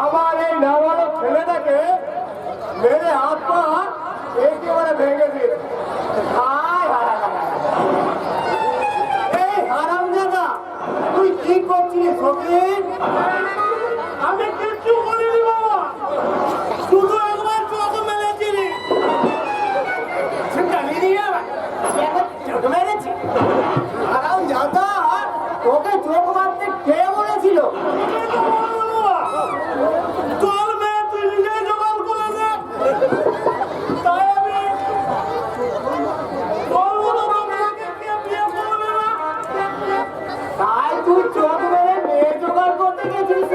আমার এই নাবালক ছেলেটাকে মেরে হাত পা একেবারে ভেঙে দিয়ে এই হারামজাদা, তুই কি করছিস ফকির? আমি কিচ্ছু বলিনি বাবা, শুধু একবার চোখ মেরেছিলি। চোখ মেরেছি? হারামজাদা, তোকে চোখ মারতে কে বলেছিল? তোর মেয়ে তুই নিজে জোগাড় করে দে, তাই আমি তোর মতো মেয়েকে কে বিয়ে করবে না? তাই তুই চোখ মেরে মেয়ে জোগাড় করতে গেছিস?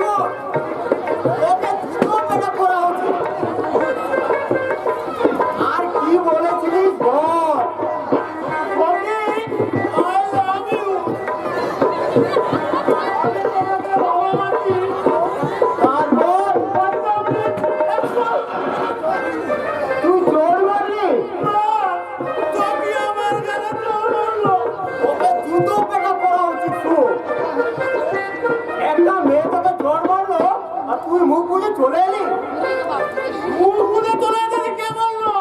তোকে দুটো পেটা করা উচিত। আর কি বলেছিলিস বল? I love you. তুই জোর মারলি? ওকে জুতো পেটা করা উচিত। একটা মেয়ে তোকে জোর মারলো আর তুই মুখ বুঝে চলে এলি? মুখ বুঝে চলে এলি কে বললো?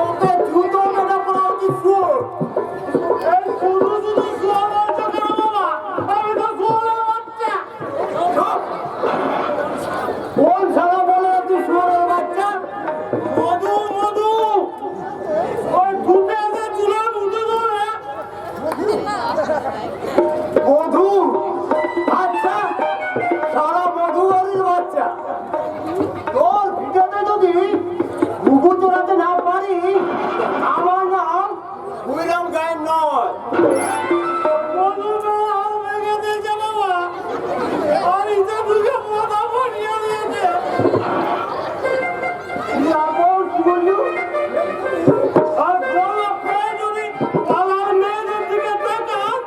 ওকে জুতো পেটা করা উচিত। কোন শালা বলে তুই শুয়োরের বাচ্চা? মধু মধু ওই ফুটে আছে চুলের মুঠে ধরে মধু। আচ্ছা, সারা মধু বাড়ির বাচ্চা, তোর ভিডিওতে যদি ঘুঘু চড়াতে না পারি, আমার নাম উইরাম গায়ের নয়। মধু হাল ভেঙে দিয়েছে বাবা, আর ইতে দুটো মাথা ফাটিয়ে দিয়েছে। আর বড় খেয়ে যদি পালার মেয়েদের দিকে তাকাস,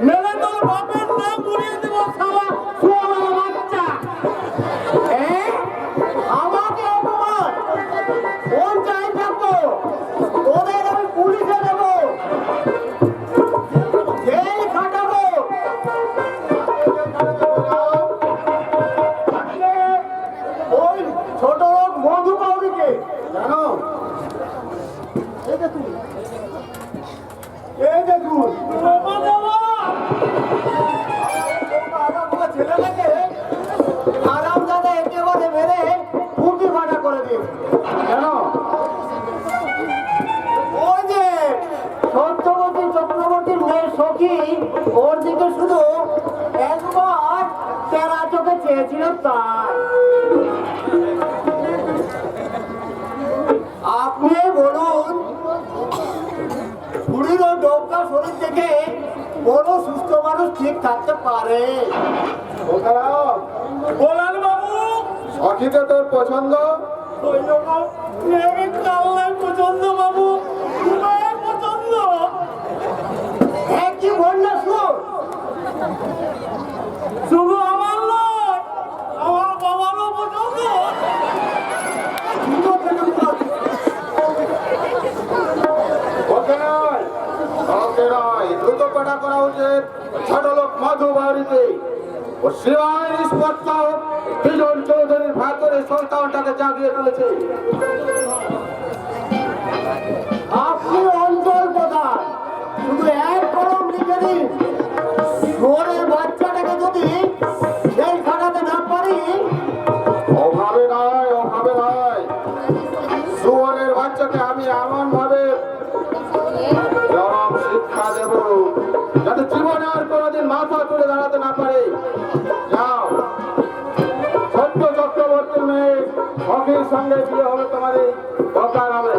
মেলে তোর বাপের নাম ঘুরিয়ে দেব শালা শুয়োরের বাচ্চা। আমাকে অপমান কোন চাই থাকবো? তোদের আমি পুলিশে দেবো, জেল খাটাবো। ওই ছোট লোক মধু বাউরিকে জানো? এই দেখুন ছেলেটাকে হারামজাদা একেবারে মেরে ফুটি ফাটা করে দিয়েছে। কেন? ওই যে সত্যবতী চক্রবর্তীর মেয়ের সখী ওর দিকে শুধু একবার তেরা চোখে চেয়েছিল, তাই। আপনি বলুন, বুড়ির ও ডোবকা শরীর থেকে বড় সুস্থ মানুষ ঠিক থাকতে পারে? বলেন বাবু, সঠিকটা তোর পছন্দ? ওই রকম মেয়েকে কাল্লাই পছন্দ বাবু, তোমায় পছন্দ। একই ঘন্টা শুধু আমার নয়, আমার বাবারও পছন্দ। ওকে নয়, ওকে নয়, দ্রুত পেটা করা উচিত ছোট লোক মধু বাড়িতে। ও শিবায় নিষ্পত্ত বিজন চৌধুরীর ভাতরে সন্তানটাকে জাগিয়ে তুলেছে। আপনি অঞ্চল প্রধান, শুধু এক কলম লিখে দিন, শুয়োরের বাচ্চাটাকে যদি জেল খাটাতে না পারি। অভাবে নয়, অভাবে নয়, শুয়োরের বাচ্চাকে আমি এমন ভাবে চরম শিক্ষা দেব যাতে জীবনে আর কোনোদিন মাথা তুলে দাঁড়াতে না পারে। যাও, সত্য চক্রবর্তীর মেয়ে হকির সঙ্গে বিয়ে হবে তোমার এই দরকার হবে।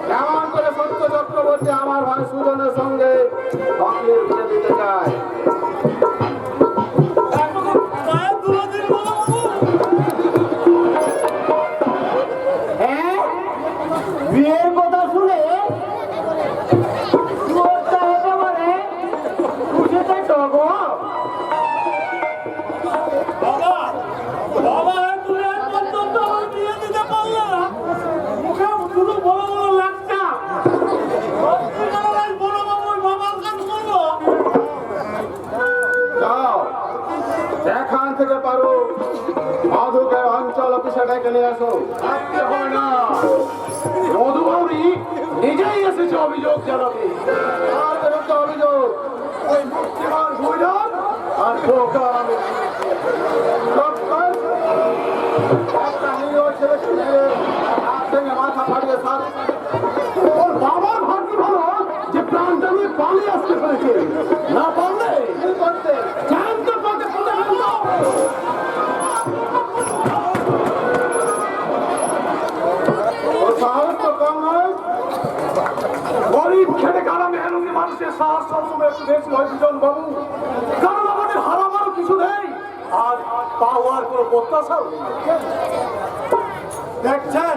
কেমন করে সত্য চক্রবর্তী আমার ভাই সুজনের সঙ্গে হকির বিয়ে দিতে চায়? বিয়ের কথা শুনে একেবারে খুশিতে টগর। বাবা বাবা, তুমি এখান থেকে পারো মাধুকে অঞ্চল অফিসে ডেকে নিয়ে আসো। থাকতে হয় না, মধুবাবুরি নিজেই এসেছে অভিযোগ জানাবে। তার বিরুদ্ধে অভিযোগ ওই মুক্তিমান ভৈরব আর বোকা আমি। একটা নিরীহ ছেলে ছেলে হাত ভেঙে মাথা ফাটিয়ে সাথ ওর বাবার ভাগ্য ভালো যে প্রাণটা নিয়ে পালিয়ে আসতে পেরেছে, না পারলে কি করতে জ্যান্ত পথে পড়ে ফেলতো। ওর সাহস তো কম নয়। গরিব খেটে খাওয়া মেহনতি মানুষের সাহস সবসময় একটু বেশি হয় বিজন বাবু, কারণ আমাদের হারাবারও কিছু নেই আর পাওয়ার কোনো প্রত্যাশাও নেই। দেখছেন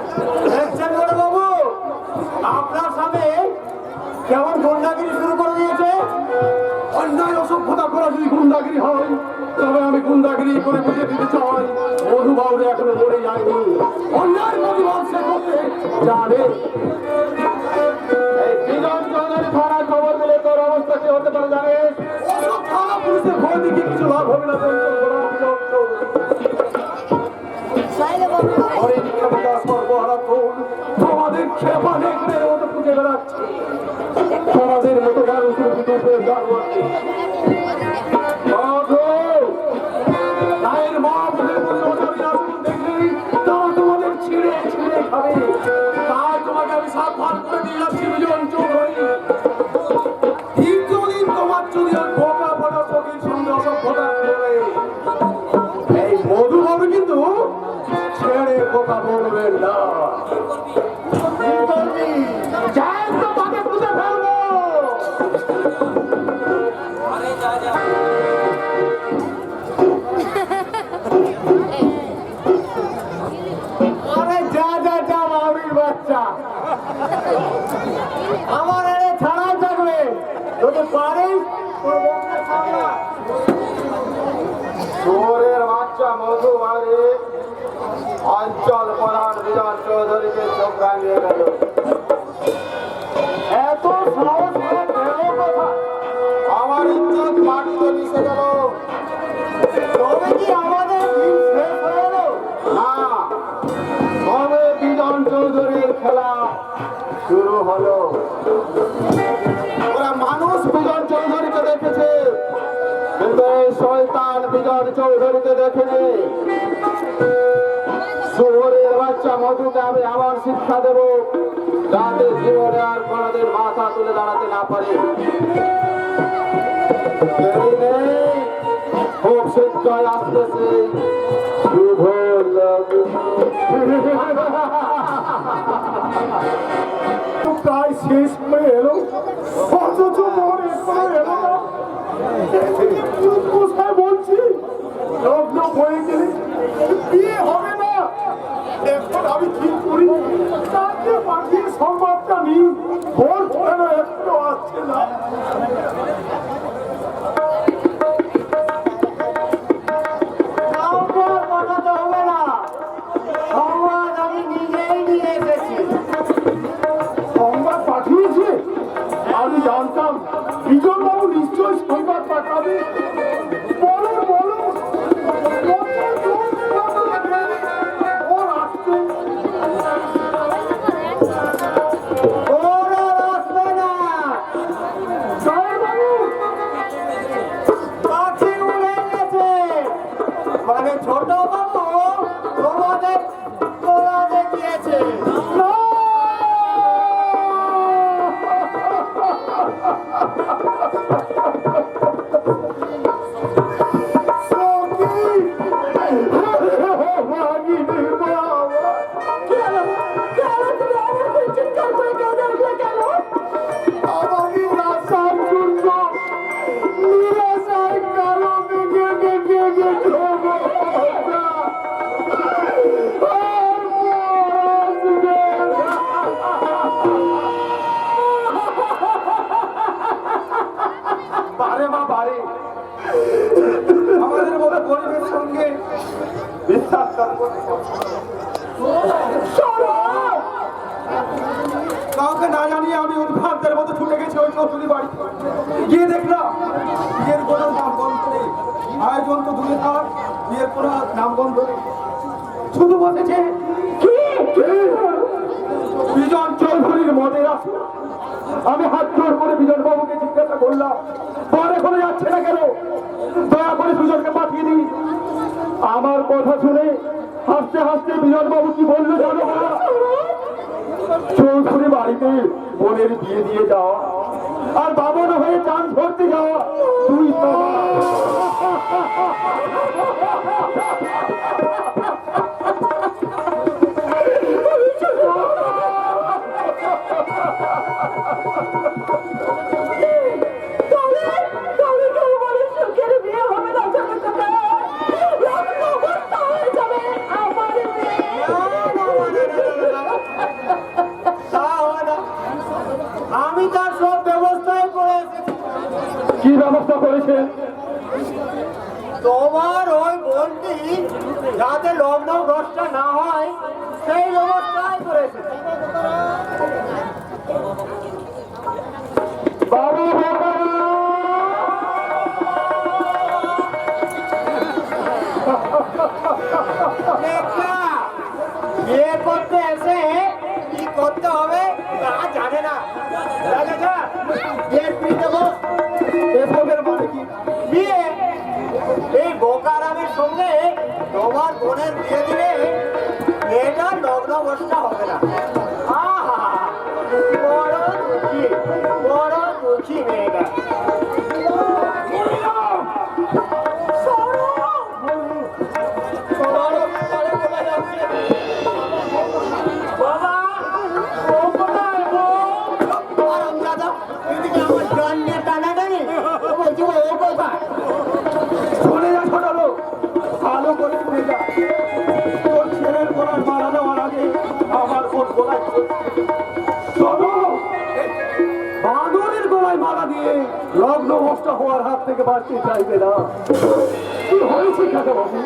দেখছেন বড় বাবু, আপনার সাথে কেমন গুন্ডাগিরি শুরু করে দিয়েছে। অন্যায় অসভ্যতা করা যদি গুন্ডাগিরি হয়, তবে আমি গুন্ডাগিরি করে বুঝে দিতে চাই মধুবাবুরে এখনো মরে যায়নি। অন্যায় প্রতিবাদ সে করতে জানে। এই বিজন চৌধুরী থানায় খবর দিলে তোর অবস্থা কি হতে পারে জানিস? ওসব থানা পুলিশের ভয় দেখিয়ে কিছু লাভ হবে না। তোমাদের খেপা নেকড়ের মতো খুঁজে বেড়াচ্ছে, তোমাদের মতো মানুষের ভিতরে দাঁড়াচ্ছে। গায়ের মা বোনের মধ্যে ওঠাবি আসুন দেখবি তারা তোমাদের ছিঁড়ে ছিঁড়ে খাবে। তাই তোমাকে আমি সাবধান করে দিয়ে যাচ্ছি বিজন চৌধুরী, দীর্ঘদিন তোমার যদি ওই বোকা ফোটা সখীর সঙ্গে অসভ্যতা করে এই মধুবাবু কিন্তু ছেড়ে কথা বলবেন না। যাই তো তাকে বুঝে ফেলবো। আরে যা যা যা বাবুর বাচ্চা, আমার আরে ছাড়াই থাকবে যদি পারিস তোর বউকে সামলা। চোরের বাচ্চা মধুবাড়ি অঞ্চল প্রধান বিজন চৌধুরীকে চোখ রাঙিয়ে গেল। এত সাহস করে গেল কোথায়? আমার ইজ্জত মাটিতে মিশে গেল। তবে কি আমাদের দিন শেষ হয়ে গেল? না, তবে বিজন চৌধুরীর খেলা শুরু হলো। ওরা মানুষ বিজন চৌধুরীকে দেখেছে, কিন্তু এই শয়তান বিজন চৌধুরীকে দেখেনি। শহরের বাচ্চা মধুকে আমি আবার শিক্ষা দেব, যাতে জীবনে আর কোনোদিন মাথা তুলে দাঁড়াতে না পারে। দেরি নেই, খুব শীঘ্রই আসতেছে শুভ লগ্ন। প্রায় শেষ হয়ে এলো, অথচ মোর এখনো এলো না। কোথায় বলছি লগ্ন হয়ে গেলে বিয়ে হবে না। এখন আমি কি করি? তাকে পাঠিয়ে সংবাদটা নিই, ভোর কেন একটু আসছে না। পাঠাতে হবে না, সংবাদ আমি নিজেই নিয়ে এসেছি। সংবাদ পাঠিয়েছে? আমি জানতাম বিজন বাবু নিশ্চয় সংবাদ পাঠাবে। বলো বলো, ওর আসছে। ওর আর আসবে না। জয়বাবু, পাখি উড়ে গেছে। মানে ছোট বাবু তোমাদের তোলা দেখিয়েছে। না! আমাদের মতো গরিবের সঙ্গে বিশ্বাসঘাত করতে কাউকে না জানিয়ে আমি উদ্ভ্রান্তের মতো ছুটে গেছি ওই চৌধুরী বাড়ি। গিয়ে দেখলাম বিয়ের কোনো নাম বন্ধ নেই, আয়োজন তো দূরে থাক, বিয়ের কোনো নাম বন্ধ নেই। শুধু বসেছে কি বিজন চৌধুরীর মদের আসে। আমি হাত জোর করে বিজন বাবুকে জিজ্ঞাসা করলাম, পরে এখনো যাচ্ছে না কেন, দয়া করে দুজনকে পাঠিয়ে দিই। আমার কথা শুনে হাসতে হাসতে বিজন বাবু কি বললো জানো? চৌধুরী বাড়িতে বোনের বিয়ে দিয়ে যাওয়া আর বামন হয়ে চান ধরতে যাওয়া দুই আমি তার সব ব্যবস্থাই করে এসেছি। কি ব্যবস্থা করেছেন? তোমার ওই বোনটি যাতে লগ্ন ভ্রষ্ট না হয় সেই ব্যবস্থাই করে এসেছি। বাবু দেখা, বিয়ে করতে এসে কি করতে হবে তা জানে না। যা, যা, যা, বিয়ের পিড়ি দেবো। এসবের মানে কি? বিয়ে এই বোকারামের সঙ্গে তোমার বোনের বিয়ে দিলে মেয়েটা লগ্ন বসটা হবে না। আহা, বড় দুঃখী, বড় দুঃখী মেয়েটা। বাবা, ও কোথায় গো? আরামজাদা, এদিকে আমার গান নিয়ে টানাটানি। ও বলছি, ও কোথায়? চলে যা ছোট লোক, ভালো করে শুনে যা। তোর ছেলের গলায় মারা দেওয়ার আগে আমার ওর গলায় চলো, বাঁদরের গলায় মারা দিয়ে লগ্ন নষ্ট হওয়ার হাত থেকে বাঁচতে চাইবে না। কি হয়েছে কাকা বাবু?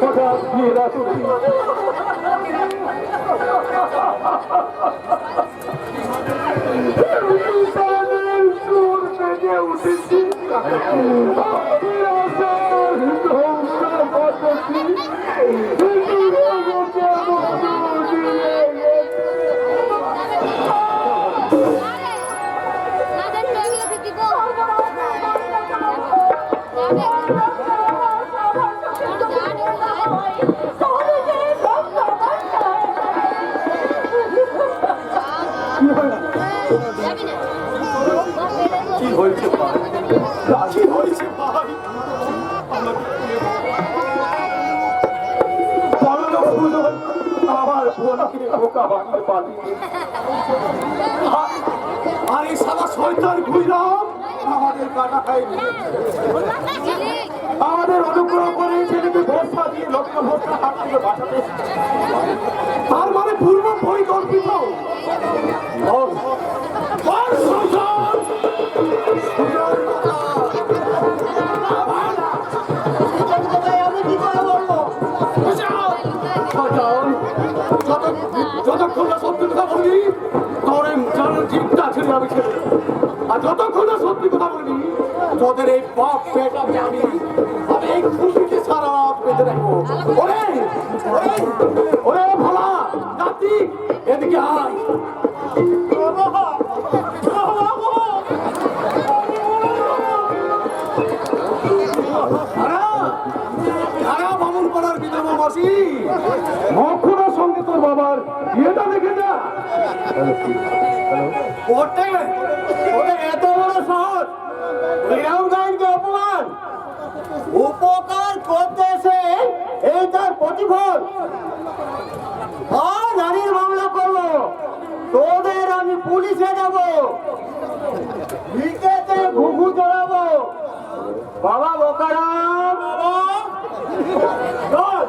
হঠাৎ বিয়েরা করছি। সুর বেজে উঠেছি, কি হয়েছে ভাই? রাজি হয়েছে ভাই? বড়লোক দুজন আমার বোনকে বোকা বানিয়ে পালিয়ে, আর এই সারা শয়তান ঘুরলাম আমাদের কাটা খাই আমাদের অনুগ্রহ করে ছেলেকে ভরসা দিয়ে লক্ষ্য ভরসা হাত থেকে বাঁচাতে, তার মানে পূর্ব পরিকল্পিত। আমি কি করে বলবো? যতক্ষণ না সত্যি কথা বলবি তোর জানার জিপটা ছেড়ে আমি ছেড়ে দেবো। আর যতক্ষণ না সত্যি কথা বলবি তোদের এই বাপ পেটাকে আমি এই খুশিকে সারা রাত পেতে রাখবো। ওরে ওরে ওরে ভালা নাতি, এদিকে আয়। বামন পাড়ার বিধবা মাসি, মক্ষণার সঙ্গে তোর বাবার বিয়েটা দেখে যা। ওদের এত বড় শহর, বিরামগঞ্জকে অপমান উপকার করতে এসে এই তার প্রতিফল। আর নারীর মামলা করবো, তোদের আমি পুলিশে যাব, ভিটেতে ঘুঘু চড়াবো। বাবা বোকারাম, বাবা চল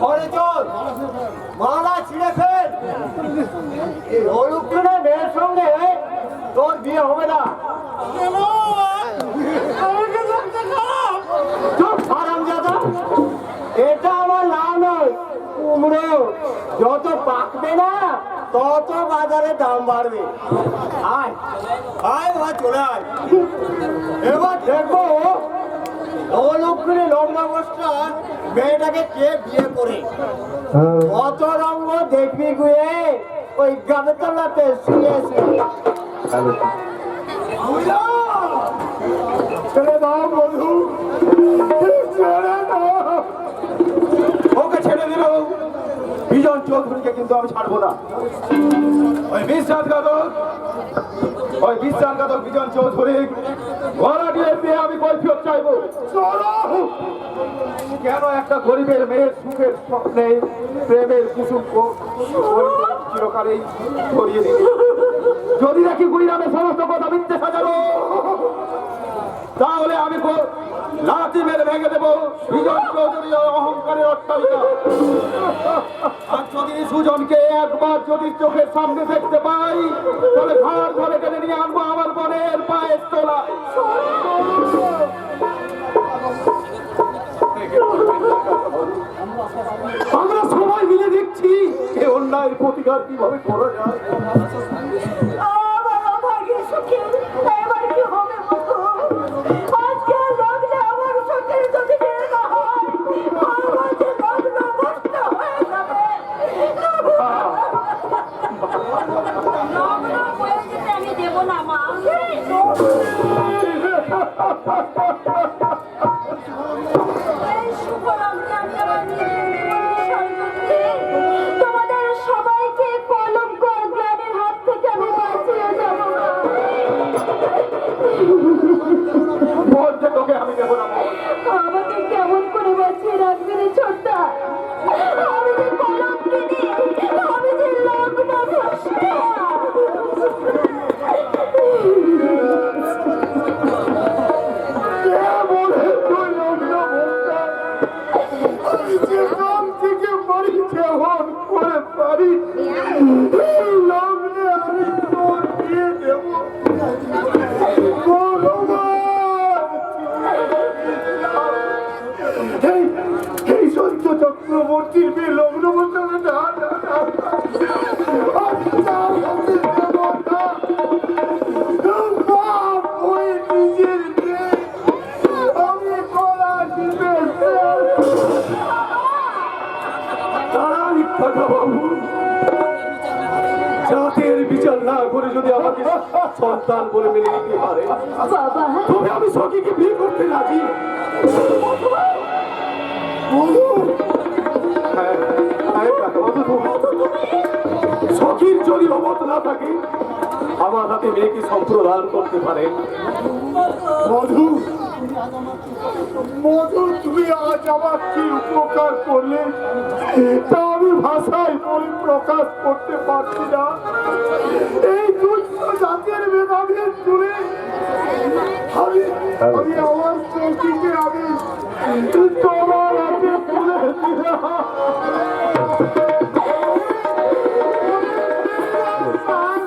ঘরে চল, মালা ছিঁড়ে ফেল। এই হলুক্ষণে মেয়ের সঙ্গে তোর বিয়ে হবে না। চুপ হারামজাদা, এটা আমার নাম নয়, কুমড়ো যত পাকবে না তত বাজারে দাম বাড়বে। আয় আয় বাবা, চলে আয়। এবার দেখো অলক্ষণে লগ্নাবস্থা মেয়েটাকে কে বিয়ে করে। কত রঙ্গ দেখবি গুয়ে ওই গাবের তলাতে শুয়েছে। ছেড়ে দাও বন্ধু, ছেড়ে দাও। ওকে ছেড়ে দিল, বিজন চৌধুরীকে কিন্তু আমি ছাড়বো না। ওই বিশ্বাসঘাতক বিজন চৌধুরী গলা দিয়ে আমি কৈফিয়ত চাইবো। কেন একটা গরিবের মেয়ের সুখের স্বপ্নে প্রেমের কুসুম চিরকালেই ছড়িয়ে দিল। যদি নাকি গুইরামে সমস্ত কথা মিথ্যে সাজালো, তাহলে আমি লাঠি মেরে ভেঙে দেবো বিজন চৌধুরী অহংকারের অট্টালিকা। আর যদি সুজনকে একবার যদি চোখের সামনে দেখতে পাই, তাহলে ঘর ঘরে টেনে নিয়ে আনবো আমার বোনের পায়ের তলায়। আমরা সবাই মিলে দেখছি এ অন্যায়ের প্রতিকার কিভাবে করা যায়। আমি দেবো না মা। তোমাদের সবাইকে কলঙ্ক গ্লানির হাত থেকে আমি বাঁচিয়ে যাব। বলছে তোকে আমি দেবো না। আমাকে কেমন করে বাঁচিয়ে রাখবে রে ছোট্টা? আমি যে কলঙ্কিনী, আমি যে লগ্নভ্রষ্টা। যেখান থেকে পারি যেমন করে পারি লগ্নে আমি তোর দিয়ে দেব। এই সত্য চক্রবর্তীর মেয়ে লগ্ন বসাবে না, না, না, না। আমি তার কাছে দেব না। বাপ হয়ে নিজের মেয়ে আমি গলা টিপে তারাই কথা বাবু, জাতের বিচার না করে যদি আমাকে সন্তান বলে মেনে নিতে পারে, বাবা, তবে আমি সখীকে বিয়ে করতে রাজি। সখীর যদি অমত না থাকে, আমার হাতে মেয়েকে সম্প্রদান করতে পারেন। মধু, মধু, তুমি আজ আমার কি উপকার করলে তা আমি ভাষায় প্রকাশ করতে পারছি না। এই দুষ্ট জাতের ভেদাভেদ জুড়ে আমি আমি আমার চৌকিকে আমি তোমার হাতে তুলে দিলাম। বাবা,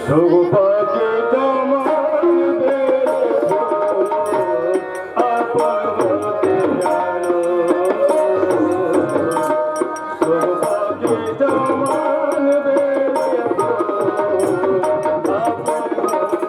সুখপাকে তোমার বেড়েছো, আপন বলতে জানো। সুখপাকে তোমার বেড়েছো, আপন বলতে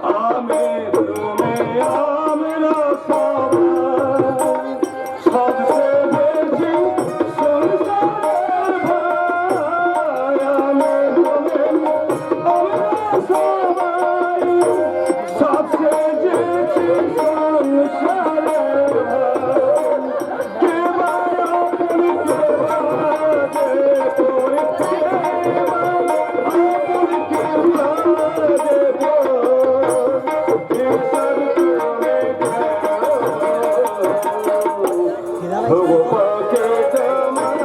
আমি তুমি আমরা সবাই সবচেয়ে বেশি সংসারের ভাই। আমি তুমি আমরা সবাই সবচেয়ে বেশি সংসারের ভাই। কে মায়া আপনি কে বাজে তোরে, কে মায়া আপনি কে বাজে তোরে। ভগবানকে তোমার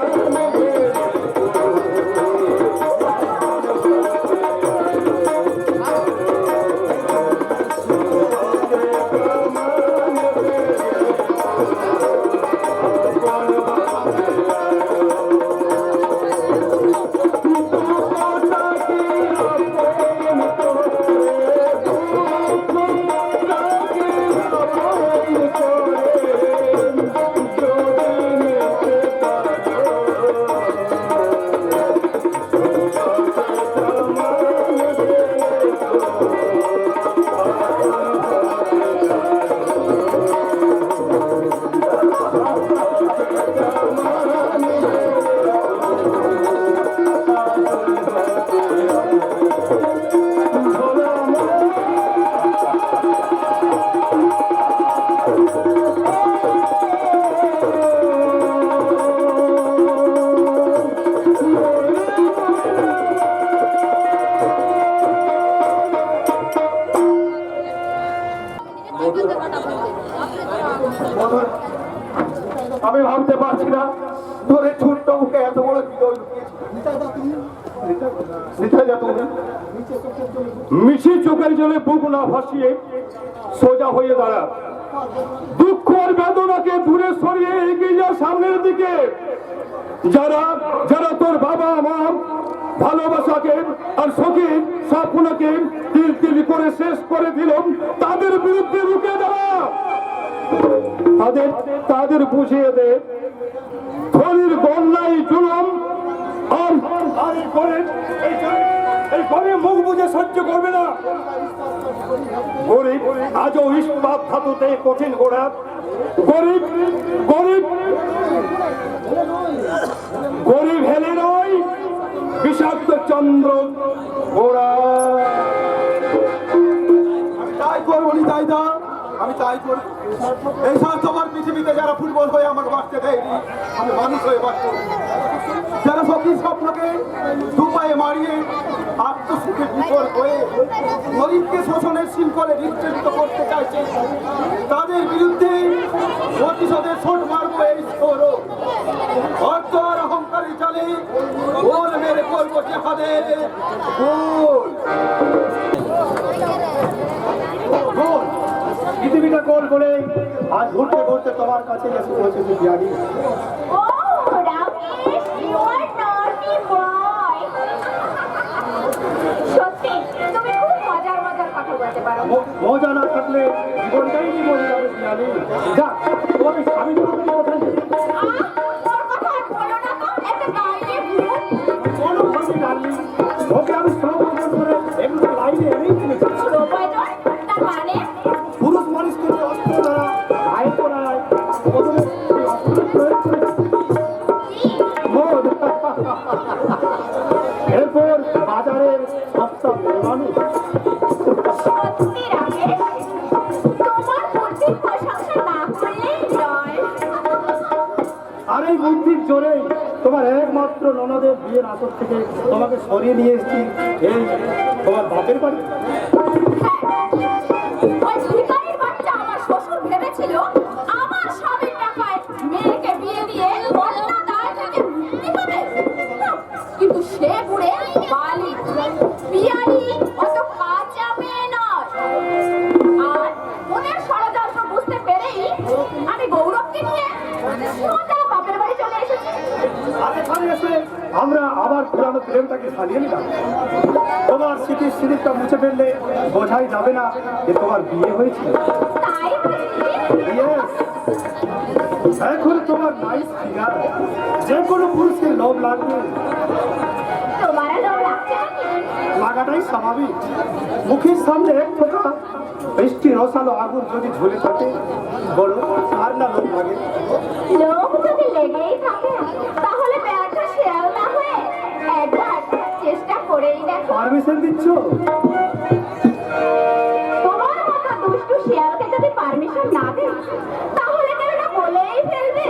আমি ভাবতে পারছি না তোর এই ছোট্ট মুখে এত বড় হৃদয় লুকিয়েছে। মিশি চোখের জলে বুক না ভাসিয়ে সোজা হয়ে দাঁড়া, দুঃখ আর বেদনাকে দূরে সরিয়ে এগিয়ে যা সামনের দিকে। যারা যারা তোর বাবা মা ভালোবাসাকে আর শখের স্বপ্নকে তিল তিল করে শেষ করে দিল, তাদের বিরুদ্ধে রুখে দাঁড়া, তাদের বুঝিয়ে দে ধনির বন্যায় জুলুম আর এই ঘরে মুখ বুঝে সহ্য করবে না। গরিব আজও ইস্পাত ধাতুতে কঠিন গোড়া, গরিব গরিব গরিব হেলে নয় বিষাক্ত চন্দ্র গোড়া। তাই করবো নি তাই দা, আমি তাই করি। এই স্বার্থপর পৃথিবীতে যারা ফুটবল হয়ে আমাকে বাঁচতে দেয়নি, আমি মানুষ হয়ে বাঁচতে, যারা সবই স্বপ্নকে দুপায়ে মারিয়ে আত্মসুখে বিফল হয়ে গরিবকে শোষণের শিল্পে নিশ্চিত করতে চাইছে, তাদের বিরুদ্ধে প্রতিশোধের ছোট মারবো এই ছোট অর্থ আর অহংকারী চালে গোল মেরে করবো জেহাদের গোল। পৃথিবীটা গোল করে আজ ঘুরতে ঘুরতে তোমার কাছে এসে পৌঁছেছি Bihari. Oh, Ramesh, you are naughty boy. সত্যি তুমি খুব মজার মজার কথা বলতে পারো। মজা না থাকলে জীবনটাই কি মজা যাবে বিহারি। যা আমি তোমাকে কোথায় যাই? ওর কথা আর বলো না তো, একটা গাইয়ে ভূত। কোনো ভাবে জানি ওকে আমি স্লো মোশন করে এমনি লাইনে এনেই কিনেছি। Slow poison? তার মানে? পুরুষ মানুষ কিন্তু অস্ত্র দ্বারা আয় করায় প্রথমে এই অস্ত্রের প্রয়োগ করেছে। কি? মদ। হাজারের সপ্তাহ মানুষ। সত্যি রাকেশ, তোমার বুদ্ধির প্রশংসা না করলেই নয়। আর এই বুদ্ধির জোরে তোমার একমাত্র ননদের বিয়ের আসর থেকে তোমাকে সরিয়ে নিয়ে এসেছি এই তোমার বাপের বাড়ি। হ্যাঁ, ওই ভিখারির বাচ্চা আমার শ্বশুর ভেবেছিল আমার স্বামীর টাকায় মেয়েকে বিয়ে দিয়ে অন্য দায় থেকে মুক্তি পাবে। কিন্তু সে বুড়ে বালি পিয়ারি অত কাঁচা মেয়ে নয়। আর মনের ষড়যন্ত্র বুঝতে পেরেই আমি গৌরবকে নিয়ে সোজা বাপের বাড়ি চলে এসেছি। আর এখানে এসে আমরা আবার পুরানো প্রেমটাকে সাজিয়ে নিলাম। তোমার স্মৃতির স্মৃতিটা মুছে ফেললে বোঝাই যাবে না যে তোমার বিয়ে হয়েছিল। তাই বুঝি? Yes. এখন তোমার নাইস ফিগার যে কোনো পুরুষের লোভ লাগবে, তোমারও লোভ লাগছে নাকি? লাগাটাই স্বাভাবিক। মুখের সামনে এক ফোঁটা বৃষ্টি রসালো আগুন যদি ঝুলে থাকে বড় আর না লোভ লাগে। লোভ যদি লেগেই থাকে তাহলে বেড়াটা শেয়াল না হয়ে একবার চেষ্টা করেই দেখো। পারমিশন দিচ্ছ? তোমার মতো দুষ্টু শিয়ালকে যদি পারমিশন না দেয় তাহলে কেন না বলেই ফেলবে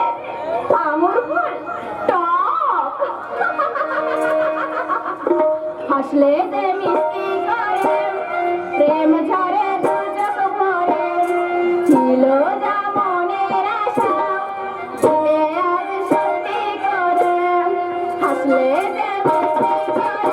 আমর ফুল টক। হাসলে যে মিষ্টি করে প্রেম ঝরে দুচোখ ভরে ছিল যা মনের আশা সে আজ সত্যি করে। হাসলে যে মিষ্টি করে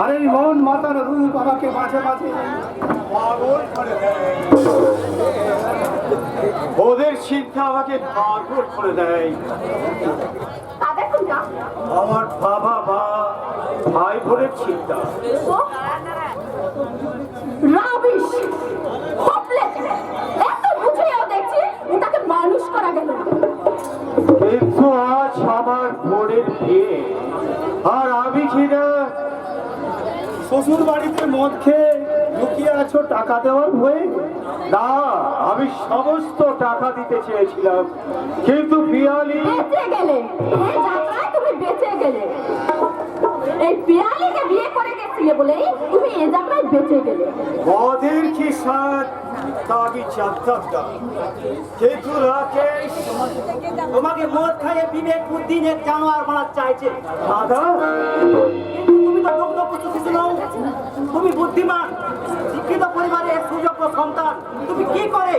আরে মন মাতার রূপ আমাকে মাঝে মাঝে পাগল করে দেয়। ওদের চিন্তা আমাকে পাগল করে দেয়। তাদের কোনটা? আমার বাবা বা ভাই বোনের চিন্তা। রাবিশ হপলেস এত বুঝেও দেখছি ওটাকে মানুষ করা গেল না। কিন্তু আজ আমার বোনের বিয়ে আর আমি কিনা শ্বশুর বাড়িতে মদ খেয়ে লুকিয়ে আছো টাকা দেওয়ার ভয়ে? না, আমি সমস্ত টাকা দিতে চেয়েছিলাম কিন্তু পিয়ালি। বেঁচে গেলে এই যাত্রায় তুমি বেঁচে গেলে। এই পিয়ালিকে বিয়ে করে গেছিলে বলেই তুমি এই যাত্রায় বেঁচে গেলে। মদের কি স্বাদ তা আমি জানতাম না, কিন্তু রাকেশ তোমাকে মদ খাইয়ে বিবেক বুদ্ধি নিয়ে জানোয়ার বানাতে চাইছে। দাদা কিন্তু তুমি তো দগ্ধ পুত্র শিশু নও, তুমি বুদ্ধিমান শিক্ষিত পরিবারের সুযোগ্য সন্তান। তুমি কি করে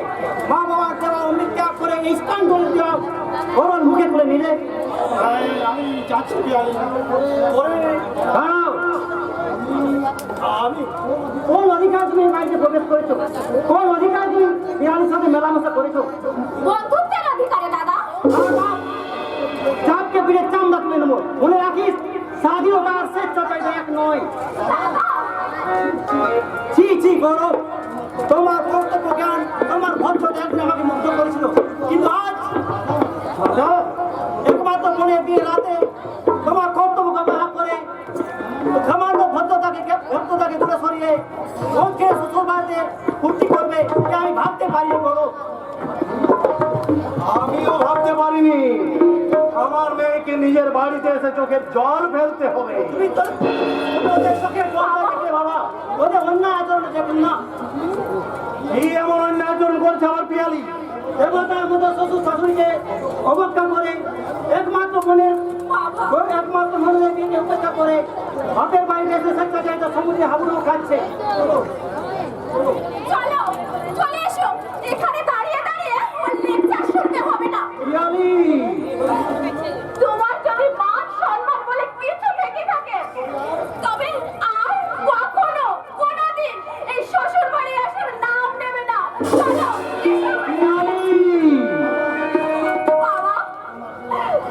মা বাবার দেওয়া অমৃত ত্যাগ করে এই স্থান করে দেওয়া ঘরণ মুখে তুলে নিলে? আমি যাচ্ছি পিয়ালি। আমি কোন অধিকার তুমি এই বাড়িতে প্রবেশ করেছো? কোন অধিকার তুমি পিয়ালির সাথে মেলামেশা করেছো? বন্ধুত্বের অধিকারে দাদা। চাপকে পিড়ে চামড়া তুলে নেবো। করো, তোমার কর্তব্য জ্ঞান, তোমার ভদ্র একদিন আমাকে মুগ্ধ করেছিল, কিন্তু আজ একমাত্র মনে বিয়ে রাতে তোমার কর্তব্যকে ব্যবহার করে সামান্য ভদ্রতাকে দূরে সরিয়ে ওকে শ্বশুর বাড়িতে ফুর্তি করবে, যে আমি ভাবতে পারি করো। আমিও ভাবতে পারিনি আমার মেয়েকে নিজের বাড়িতে এসে চোখের জল ফেলতে হবে। তুমি তো ওদের চোখে জল দেখলে বাবা, ওদের অন্যায় আচরণ দেখুন না। এই এমন অন্যায় আচরণ করছে আমার পিয়ালি। দেবতার মতো শ্বশুর শাশুড়িকে অবজ্ঞা করে একমাত্র মনের উপেক্ষা করে বাপের বাড়িতে এসে স্বেচ্ছাচারিতা সমুদ্রে হাবুডুবু খাচ্ছে। চলো চলে এসো, এখানে দাঁড়িয়ে দাঁড়িয়ে ওর লেকচার শুনতে হবে না। পিয়ালি, তোমার যদি মান সম্মান বলে কিছু থেকে থাকে, তবে আর কখনো কোনোদিন এই শ্বশুর বাড়ি আসার নাম নেবে না। চলো এসো। বাবা,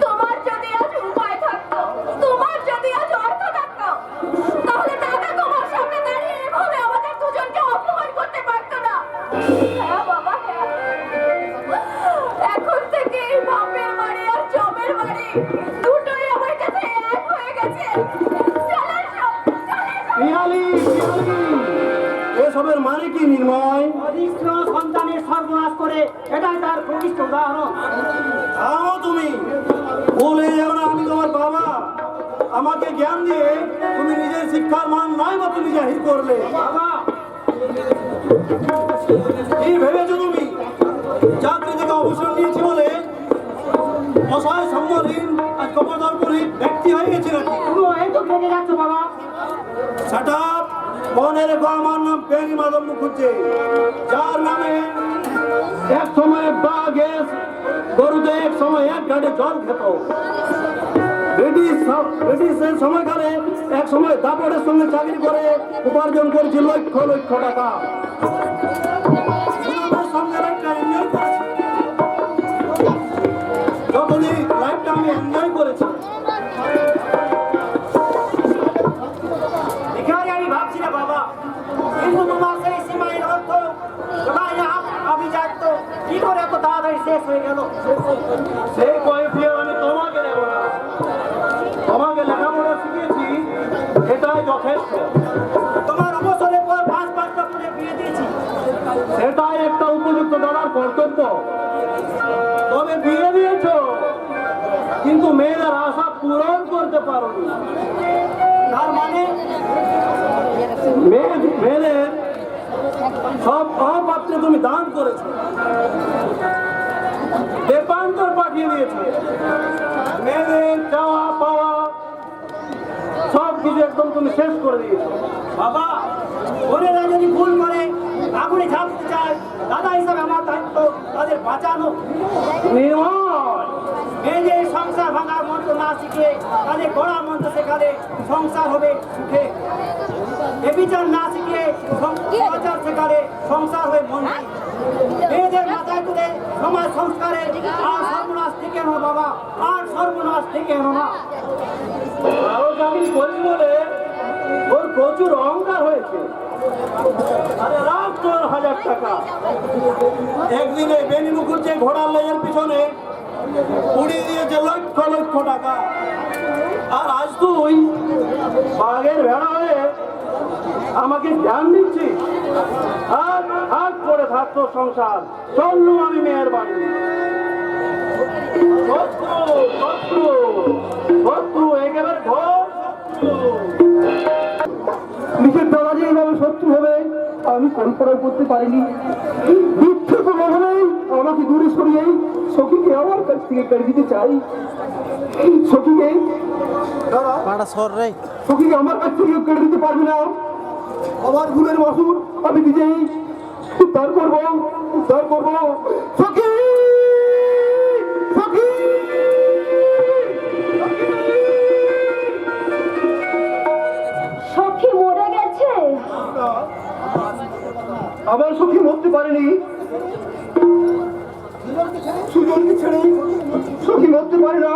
তোমার যদি আজ উপায় থাকতো, তোমার যদি আজ অর্থ থাকতো, তাহলে দাদা তোমার সামনে দাঁড়িয়ে এভাবে আমাদের দুজনকে অপমান করতে পারতো না। হ্যাঁ বাবা, হ্যাঁ। এখন থেকে এই বাপের বাড়ি আর জমের বাড়ি দুটোই আমার কাছে এক হয়ে গেছে। চলে এসো, চলে এসো। পিয়ালি, এসবের মানে কি নির্ময়? অধিষ্ঠ সন্তানের সর্বনাশ করে, এটাই তার প্রকৃষ্ট উদাহরণ। থামো তুমি, বলে যাও না আমি তোমার বাবা। আমাকে জ্ঞান দিয়ে তুমি নিজের শিক্ষার মান নাই বা তুমি জাহির করলে। বাবা, কি ভেবেছো তুমি চাকরি থেকে অবসর নিয়েছি বলে অসহায় সম্মানহীন আর কপদর্পহীন ব্যক্তি হয়ে গেছি নাকি? তুমি এই তো খেতে যাচ্ছ বাবা। সেটা মনে রেখো, আমার নাম বেনি মাধব মুখুজ্জে, যার নামে এক সময় বাঘে গরুতে এক সময় এক ঘাটে জল খেত। ব্রিটিশের সময়কালে এক সময় দাপটের সঙ্গে চাকরি করে উপার্জন করেছি লক্ষ লক্ষ টাকা। সুনামের সঙ্গে লাইফটা এনজয় করেছি, যতদিন লাইফটা আমি এনজয় করেছি। এখানে আমি ভাবছি না বাবা, কিন্তু তোমার সেই সীমাহীন অর্থ আভিজাত্য কি করে এত তাড়াতাড়ি শেষ হয়ে গেল? সেই কয়েফিয়ার আমি তোমাকে দেব না। তোমাকে লেখাপড়া শিখিয়েছি, এটাই যথেষ্ট। তোমার অবসরের পর 5-5টা করে বিয়ে দিয়েছি। সেটাই একটা উপযুক্ত দাদার কর্তব্য। তবে বিয়ে দিয়েছ, কিন্তু মেয়েদের আশা পূরণ করতে পারোনি। তার মানে মেয়েদের সব অপাত্রে তুমি দান করেছো, দেবান্তর পাঠিয়ে দিয়েছো। মেয়েদের চাওয়া পাওয়া সব কিছু একদম তুমি শেষ করে দিয়েছো। বাবা, বোনেরা যদি ভুল করে আগুনে ঝাঁপতে চায়, দাদা হিসাবে আমার দায়িত্ব তাদের বাঁচানো। নির্ময়, মেয়েদের সংসার ভাঙার মন্ত্র না শিখে তাদের গড়া মন্ত্র শেখালে সংসার হবে সুখে। এবিচার না শিখে সমাচার শেখালে সংসার হয়ে মন্দির। মেয়েদের মাথায় তুলে সমাজ সংস্কারে আর সর্বনাশ থেকে এনো বাবা, আর সর্বনাশ থেকে এনো না। আরো চাকরি করি বলে ওর প্রচুর অহংকার হয়েছে। আরে রাখ তোর 1000 টাকা। একদিনে বেনি মুখুজ্জে ঘোড়ার লেজের পিছনে উড়িয়ে দিয়েছে লক্ষ লক্ষ টাকা। আর আজ তুই বাঘের ভেড়া হয়ে আমাকে জ্ঞান দিচ্ছিস। হাত হাত করে থাকতো সংসার, চললুম আমি মেয়ের বাড়ি। শত্রু শত্রু শত্রু, একেবারে ঘোর শত্রু। নিজের দাদা যে এইভাবে শত্রু হবে আমি কল্পনা করতে পারিনি। মিথ্যে কোনো ভাবেই আমাকে দূরে সরিয়ে সখীকে আমার কাছ থেকে কেড়ে দিতে চাই। সখীকে সখীকে আমার কাছ থেকে কেড়ে দিতে পারবি না। আমার ভুলের মাসুল আমি নিজেই উদ্ধার করবো, উদ্ধার করবো। সখী, সখী, সখী মরে গেছে? আমার সখী মরতে পারেনি। সুজনকে ছেড়ে সখী মরতে পারে না।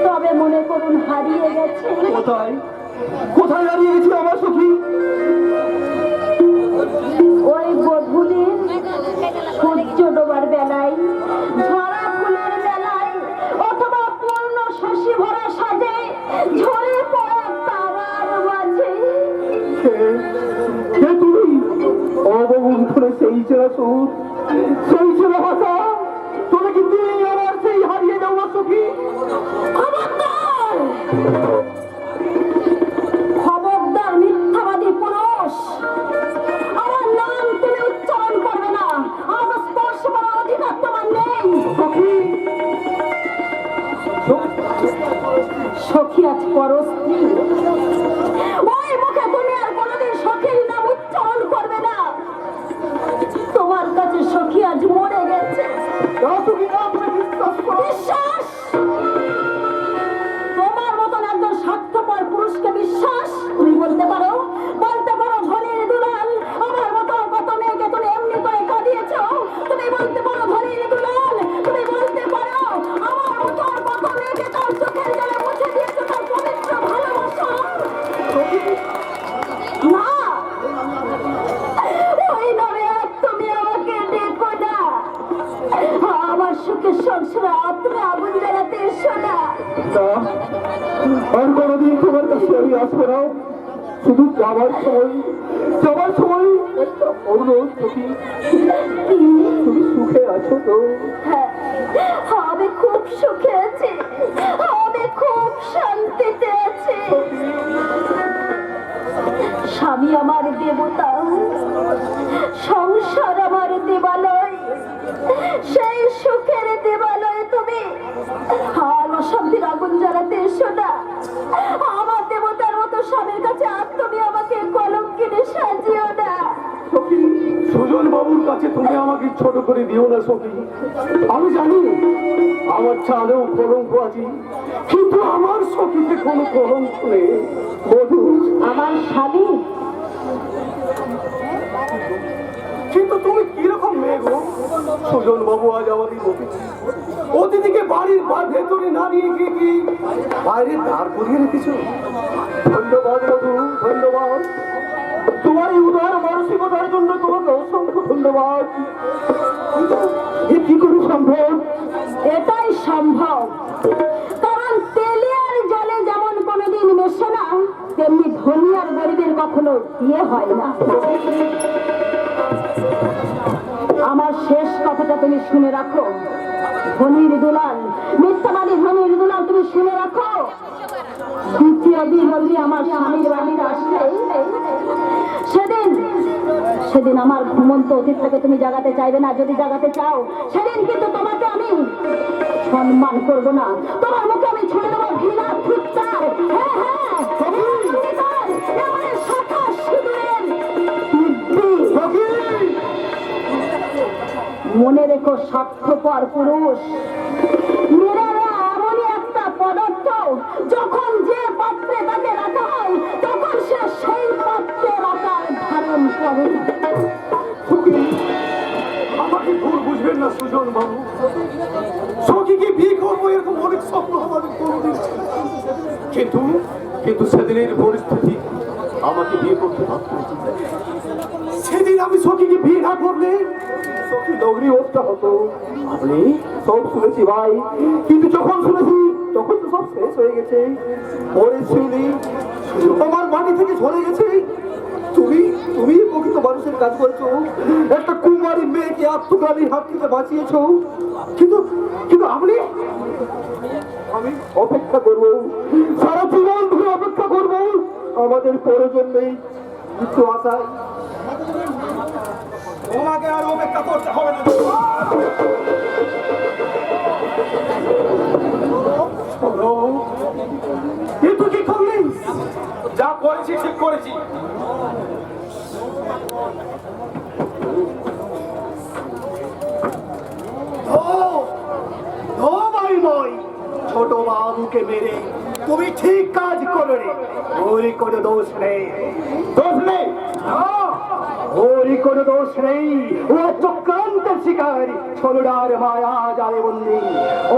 তবে মনে করুন হারিয়ে গেছে। কোথায় কোথায় হারিয়ে গেছিল আমার সখী? ছেলে সুর, সেই ছেলে ভাষা, তোরা কিন্তু আমার সেই হারিয়ে যাওয়া সখী। খবরদার! খবরদার মিথ্যাবাদী পুরুষ! আমার নাম তুমি উচ্চারণ করবে না, আমার স্পর্শ করার অধিকার তোমার নেই। সখী, সখী আজ পরস্ত্রী, ওই মুখে তুমি আর কোনোদিন সখীর নাম উচ্চারণ করবে না। তোমার কাছে সখী আজ মরে গেছে। না সখী, না, তুমি বিশ্বাস করো। বিশ্বাস? তোমার মতন একজন স্বার্থপর পুরুষকে বিশ্বাস? তুমি বলতে পারো ধনীর দুলাল, আমার মতো কত মেয়েকে তুমি এমনি করে কাঁদিয়েছো? তুমি বলতে পারো ধনীর দুলাল, তুমি বলতে পারো আমার মতো কত মেয়েকে তার চোখের জলে মুছে দিয়েছো তার পবিত্র ভালোবাসা? না, ওই নামে আর তুমি আমাকে দেখো না। আমার সুখের সংসারে তুমি আগুন জ্বালাতে এসো না। না, আর কোনোদিন তোমার কাছে আমি আসবো না। শুধু যাবার সময় একটা অনুরোধ, সখী, তুমি সুখে আছো তো? হ্যাঁ, আমি খুব সুখে আছি, আমি খুব শান্তিতে আছি। স্বামী আমার দেবতা, সংসার আমার দেবালয়, সেই সুখের দেবালয়ে তুমি আর অশান্তির আগুন জ্বালাতে এসো না। আমার দেবতার মতো স্বামীর কাছে আর তুমি আমাকে কলঙ্কিনী সাজিও না। সখী, সুজন বাবুর কাছে তুমি আমাকে ছোট করে দিও না সখী। আমি জানি আমার চাঁদেও কলঙ্ক আছে, কিন্তু আমার সখীতে কোনো কলঙ্ক নেই। বধূ আমার স্বামী, কিন্তু তুমি কিরকম মেয়ে গো? সুজন বাবু আজ আমাদের অতিথিকে বাড়ির ভেতরে না নিয়ে গিয়ে কি বাইরে দাঁড় করিয়ে রেখেছো? ধন্যবাদ বধূ, ধন্যবাদ। তোমার এই উদার মানসিকতার জন্য তোমাকে অসংখ্য ধন্যবাদ। এ কি করে সম্ভব? এটাই সম্ভব, কারণ তেলে আর জলে যেমন কোনোদিন মেশে না, তেমনি ধনী আর গরিবের কখনো বিয়ে হয় না। আমার শেষ কথাটা তুমি শুনে রাখো, ধনীর দুলাল, মিথ্যাবাদী ধনীর দুলাল, তুমি শুনে রাখো। দ্বিতীয় দিন বলবি আমার স্বামীর বাড়িতে আসলে সেদিন আমার ঘুমন্ত অতীতটাকে তুমি জাগাতে চাইবে না। যদি জাগাতে চাও, সেদিন কিন্তু তোমাকে আমি সম্মান করব না, তোমার মুখে আমি ছুড়ে দেবো ঘৃণা ফুৎকার। হ্যাঁ হ্যাঁ, অঙ্গীকার, এবারে শাখা সিঁদুরের বুদ্ধি। মনে রেখো স্বার্থপর পুরুষ, মেয়েরা এমনই একটা পদার্থ, যখন যে পাত্রে তাকে রাখা হয় তখন সে সেই পাত্রের আকার ধারণ করে। আমাকে ভুল বুঝবেন না সুজন বাবু, সখীকে বিয়ে করবো এরকম অনেক স্বপ্ন আমাদের কোনোদিন ছিল। কিন্তু সেদিনের পরিস্থিতি আমাকে বিয়ে করতে বাধ্য করেছে। সেদিন আমি সখীকে বিয়ে না করলে সখী নগরী হত্যা হতো। আপনি সব শুনেছি ভাই, কিন্তু যখন শুনেছি তখন তো সব শেষ হয়ে গেছে। পরে শুনি আমার বাড়ি থেকে ঝরে গেছে। তুমি প্রকৃত মানুষের কাজ করেছো, একটা কুমারী মেয়েকে আত্মগ্লানির হাত থেকে বাঁচিয়েছো। কিন্তু আমি অপেক্ষা করব, সারা জীবন ধরে অপেক্ষা করব আমাদের প্রয়োজনেই মৃত্যু আশায়। তোমাকে আর অপেক্ষা করতে হবে না। কিন্তু কি করলি? যা করেছি ঠিক করেছি। ছোট বাবুকে মেরে তুমি ঠিক কাজ করো রে, ওর কোনো দোষ নেই। ওরই কোনো দোষ নেই, ও চক্রান্তের শিকার, ছোটদার মায়া জালে বন্দি।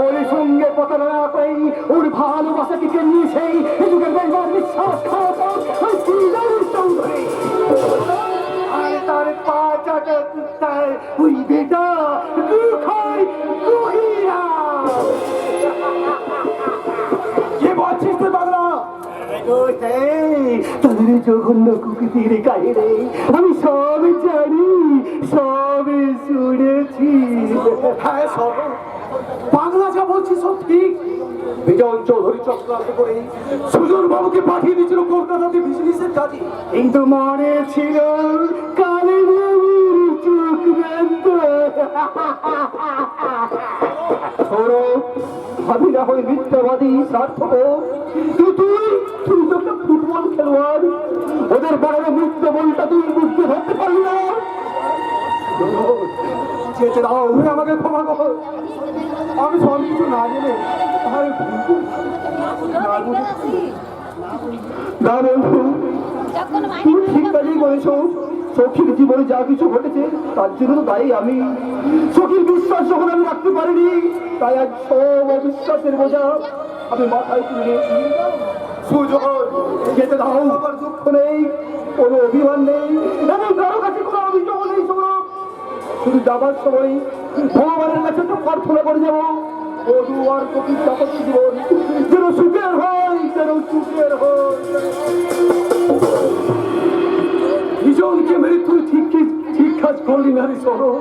ওর সঙ্গে প্রতারণা করে ওর ভালোবাসাকে কেন্দ্রে সেই যুগের বেশবার বিশ্বাসঘাতক ওই শ্রীরাম চৌধুরী। আর তার পা চাটা কুত্তার ওই বেটা দুঃখায় দুহিরা। কে বলছিস তুই পাগলা? তাদের জঘন্য কুকুরের গায়ে রে আমি সব জানি। সবই শুনেছি। হ্যাঁ শোনো, বাংলা যা বলছি সব ঠিক। বিজন চৌধুরী চক্রান্ত করে সুজন বাবুকে পাঠিয়ে দিয়েছিল কলকাতাতে বিজনেসের কাজে, কিন্তু মনে ছিল কালী বাবুর চোখ বন্ধ। শোনো, ভাবি না হয় মিথ্যাবাদী স্বার্থপর, তুই তুই তো একটা ফুটবল খেলোয়াড়, ওদের বাড়ানো মিথ্যে বলটা তুই বুঝতে ধরতে পারলি না। যেতে দাও, আমাকে ক্ষমা কর, আমি সব কিছু না জেনে না বন্ধু, তুমি ঠিক কাজই করেছো। সখীর জীবনে যা কিছু ঘটেছে তার জন্য তো দায়ী আমি। সখীর বিশ্বাস যখন আমি রাখতে পারিনি, তাই আজ সব অবিশ্বাসের বোঝা আমি মাথায় তুলে নিয়েছি। সুযোগ যেতে দাও, আমার দুঃখ নেই, কোনো অভিমান নেই, এবং কারো কাছে কোনো অভিযোগ নেই। সৌরভ, শুধু যাবার সময় ভগবানের কাছে তো প্রার্থনা করে যাবো, বধূ আর কবির দাপত্য জীবন যেন সুখের হয়, যেন সুখের হয়। বিজনকে মেরে তুই ঠিক কাজ করলি না রে সৌরভ।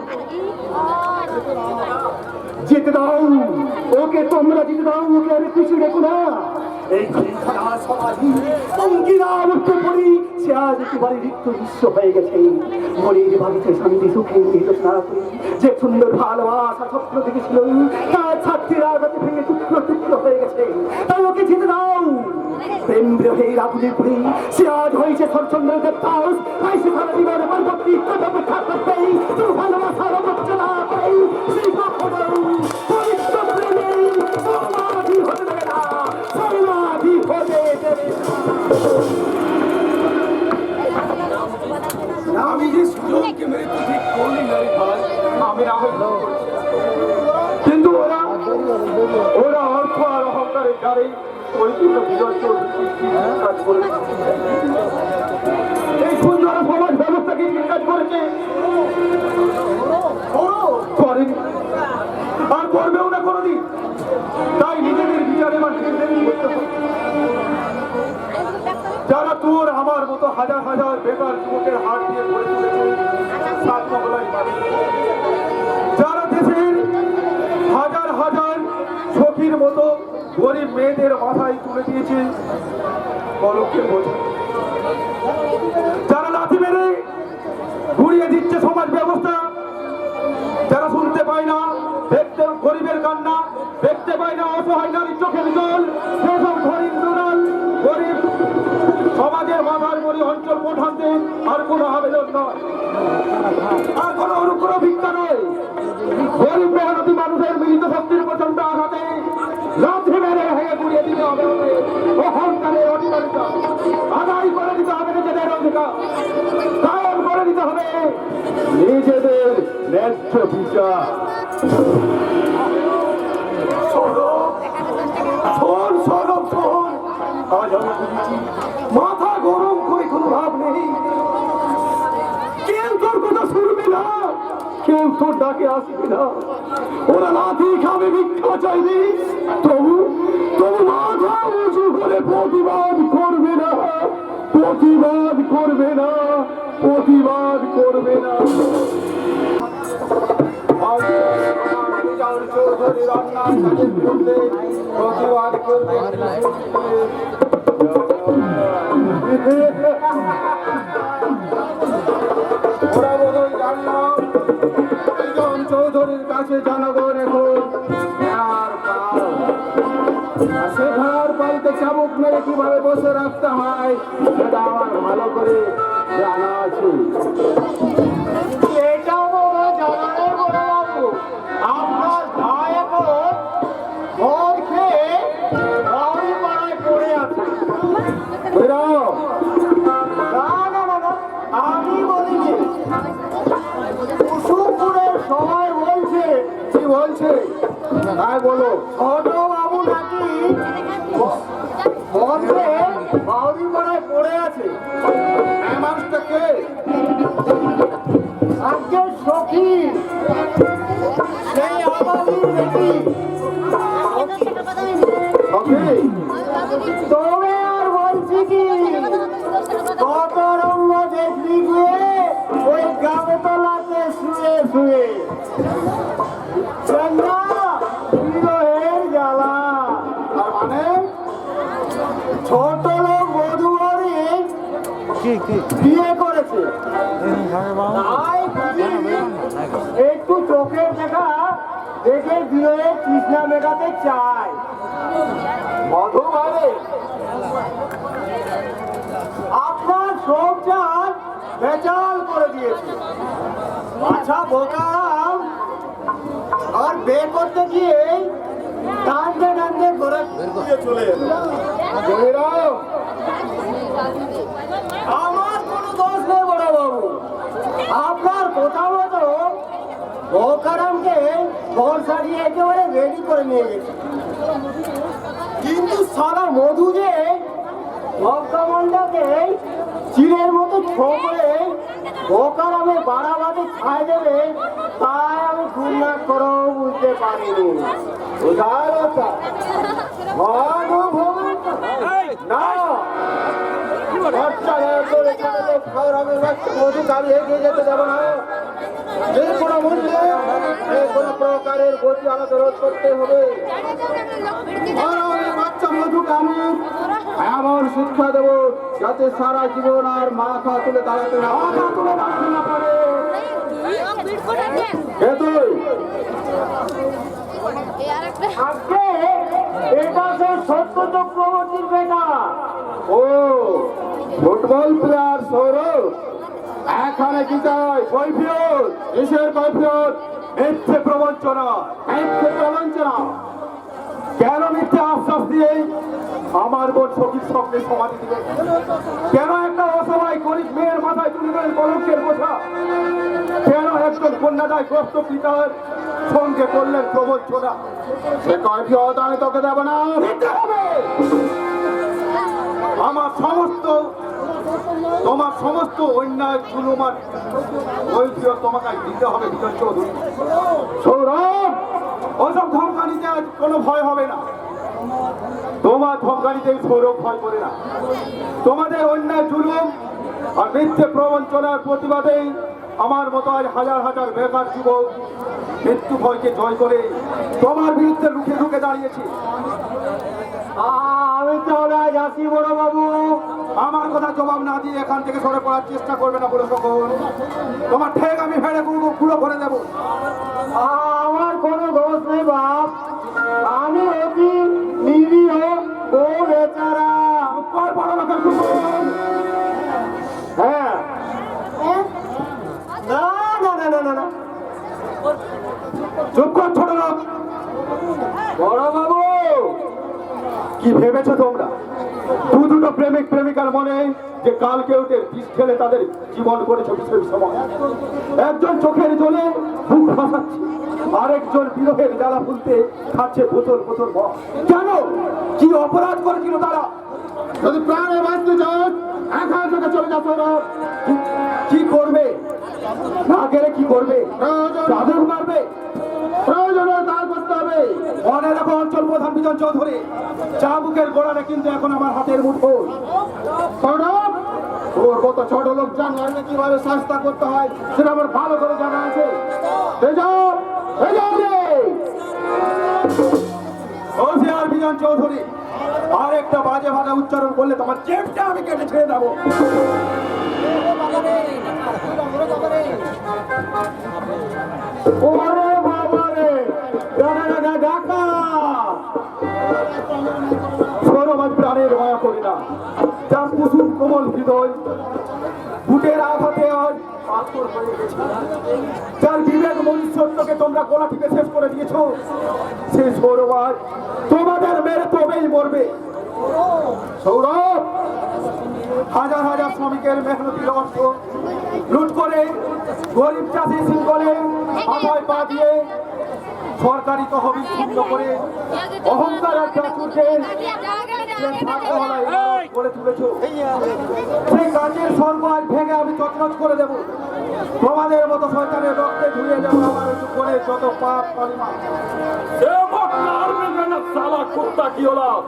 যেতে দাও ওকে, তোমরা যেতে দাও ওকে, আরে পিছু দেখো না। এই সমাধি অঙ্কিরাম পড়ি সে আজ একেবারে রিক্ত বিশ্ব হয়ে গেছে। মনের বাড়িতে শান্তি সুখে স্নান করি, যে সুন্দর ভালোবাসা স্বপ্ন দেখেছিল তার ছাত্রীরা যাতে ভেঙে টুকরো টুকরো হয়ে গেছে। তাই ওকে যেতে দাও। প্রেম বিরহের আগুনে পুড়ি সে আজ হয়েছে সরচন্দ্র দেবদাস। তাই সে সারা জীবনে পরবর্তী অপেক্ষা করতেই তোর ভালোবাসার অবচনা করেই সেই কখনো পবিত্র প্রেমে সমাধি হতে দেবে না, সমাধি হতে দেবে না। আমি যে সুযোগকে মেরে তুই ঠিক করলি না রে ভাই, আমি না হইল, কিন্তু ওরা অর্থ আর অহংকারের দ্বারে পরিপূর্ণ বিজয় কাজ করে এই সুন্দর সমাজ ব্যবস্থাকে কাজ করেছে, করেনি আর করবেও না কোনোদিন। তাই নিজেদের বিচারে যারা তোর আমার মতো হাজার হাজার বেকার যুবকের হাত দিয়ে গড়ে তুলেছে যারা দেশের হাজার হাজার সখীর মতো গরিব মেয়েদের মাথায় তুলে দিয়েছে কলঙ্কের বোঝা, যারা লাথি মেরে ঘুরিয়ে দিচ্ছে সমাজ ব্যবস্থা, যারা শুনতে পায় না, দেখতে গরিবের কান্না, দেখতে পায় না অসহায় নারীর চোখের জল, সেসব দরিদ্র গরিব সমাজের মাথার মরি অঞ্চল প্রধানতে আর কোনো আবেদন নয়, আর কোনো অনুগ্রহ ভিক্ষা নয়। গরিব মেহনতি মানুষের মিলিত শক্তির প্রচন্ড আঘাতে লাথি মেরে ভেঙে গুড়িয়ে দিতে হবে অহংকারের অধিকারিতা, আদায় করে দিতে হবে নিজেদের অধিকার, কায়েম করে দিতে হবে নিজেদের ন্যায্য বিচার। মাথা গরম করে কোনো লাভ নেই, কেউ তোর কথা শুনবে না, কেউ তোর ডাকে আসবে না। ওরা লাথি খাবে, ভিক্ষা চাইবে, তবু তবু মাথা উঁচু করে প্রতিবাদ করবে না, প্রতিবাদ করবে না, প্রতিবাদ করবে না। চৌধুরীর অন্যায় কাজের বিরুদ্ধে প্রতিবাদ করবে। ওরা বোধহয় জানলো বিজন চৌধুরীর কাছে জনগণ এখন সে ঘর পালতে চাবুক মেরে কিভাবে বসে রাখতে হয় সেটা আমার ভালো করে জানা আছে। এটাও জানা নেই বড়বাবু, আপনার ভাই এখন মদ খেয়ে বাউরি পাড়ায় পড়ে আছে। আমি বলিনি, কুসুমপুরের সবাই বলছে। কি বলছে তাই বলো। ছোট বাবু নাকি মদ খেয়ে বাউরি পাড়ায় পড়ে আছে। মানুষটা কে? আজকে সখী, সেই আমাদের দেখি তবে আর বলছি কি, কত রঙ্গ দেখলি গিয়ে ওই গাবতলাতে শুয়ে বিরহের জ্বালা। আর মানে ছোট লোক মধুবরী বিয়ে করেছে, তাই বুঝি একটু চোখের দেখা দেখে বিয়ের তৃষ্ণা মেটাতে চায়। মধুবরী আপনার সংসার বেচাল করে দিয়েছে। আচ্ছা বোকারাম, আর বিয়ে করতে গিয়ে টানতে টানতে ঘরে দিয়ে চলে এলো। জমিরাম, আমার কোনো দোষ নেই বড় বাবু, আপনার কথা মতো বোকারামকে ঘর সাজিয়ে একেবারে রেডি করে নিয়ে গেছে, কিন্তু সারা মধু যে ভক্তমণ্ডকে চিড়ের মতো ছোকরে বোকারামে বাড়াবাড়ি খাই দেবে, তাই আমি ঘুরনা করেও বুঝতে পারিনি। উদারতা না বাচ্চা করে খাওয়ার বাচ্চা মধু কাল এগিয়ে যেতে দেবো না। যে কোনো মূল্যে যে কোনো প্রকারের গতি আমাকে রোধ করতে হবে। আর আমি বাচ্চা মধুকে আমি এমন শিক্ষা দেবো যাতে সারা জীবন আর মাথা তুলে দাঁড়াতে না পারে। কে তুই? আজকে এটা তো সত্য চক্রবর্তীর বেটা। ও ফুটবল প্লেয়ার সৌরভ, এখানে কি চাই? কৈফিয়ত। কিসের কৈফিয়ত? মিথ্যে প্রবঞ্চনা, মিথ্যে প্রবঞ্চনা। কেন মিথ্যে আশ্বাস দিয়ে আমার বোন সখীর স্বপ্নে সমাধি দিবে? কেন একটা অসহায় গরিব মেয়ের মাথায় তুলে দেবেন কলঙ্কের বোঝা? কেন একজন কন্যাদায় গ্রস্ত পিতার সঙ্গে করলেন প্রবঞ্চনা? সে কৈফিয়ত আমি তোকে দেব না, দিতে হবে। তোমার সমস্ত অন্যায় জুলুমার কৈফিয়ত তোমাকে দিতে হবে বিজয় চৌধুরী। সৌরভ, ওসব ধমকানিতে আজ কোনো ভয় হবে না। তোমার ধমকানিতে সৌরভ ভয় করে না। তোমাদের অন্যায় জুলুম আর মিথ্যে প্রবঞ্চনার প্রতিবাদেই আমার মতো আজ হাজার হাজার বেকার যুবক মৃত্যু ভয়কে জয় করে তোমার বিরুদ্ধে রুখে রুখে দাঁড়িয়েছি। আমি তাহলে আজ আসি বড় বাবু। আমার কথা জবাব না দিয়ে এখান থেকে সরে পড়ার চেষ্টা করবে না বলে সকল। তোমার ঠেক আমি ফেলে পুরো করে দেবো। আমার কোনো দোষ নেই বাপ, আমি অতি নিরীহ ও বেচারা। হ্যাঁ, না না না না না না, চুপ কর ছোট লোক। বড় বাবু। কি ভেবেছো তোমরা? দুটো প্রেমিক প্রেমিকার মনে যে কালকে উঠে বিষ খেলে তাদের জীবন করেছে বিষয় সময়। একজন চোখের জলে বুক ভাসাচ্ছে, আরেকজন বিরহের জ্বালা ফুলতে খাচ্ছে বোতল বোতল মদ। কেন? কি অপরাধ করেছিল তারা? যদি প্রাণে বাঁচতে চাও এখান থেকে চলে যাচ্ছ না। কি করবে? না গেলে কি করবে? চাদর মারবে? প্রয়োজনে তা করতে হবে। মনে রাখো অঞ্চল প্রধান বিজন চৌধুরী, চাবুকের গোড়াটা কিন্তু এখন আমার হাতের মুঠো। সৌরভ, তোর মতো ছোট লোক জানলে কিভাবে শাস্তা করতে হয় সেটা আমার ভালো করে জানা আছে। আর বিজন চৌধুরী, আর একটা বাজে ভাষা উচ্চারণ করলে তোমার চেপটা আমি কেটে ছেড়ে দেবো। ওরে বাবা রে, ডাকা। সৌরভ আজ প্রাণের মায়া করি না, যার কুসুম কোমল হৃদয় বুটের আঘাতে আজ পাথর হয়ে গেছে, যার বিবেক মনুষ্যত্বকে তোমরা গলা টিপে শেষ করে দিয়েছ, সেই সৌরভ আজ তোমাদের মেরে তবেই মরবে। সৌরভ, হাজার হাজার শ্রমিকের মেহনতি অর্থ লুট করে গরিব চাষি শৃঙ্খলে মাথায় পা দিয়ে সরকারি তহবিল শূন্য করে অহংকার একটা চুটে করে তুলেছ। সেই কাজের সর্বায় ভেঙে আমি চটচট করে দেবো। তোমাদের মতো সরকারের রক্তে ধুয়ে দেবো আমার করে যত পাপ কালিমা। साला कुत्ता की औलाद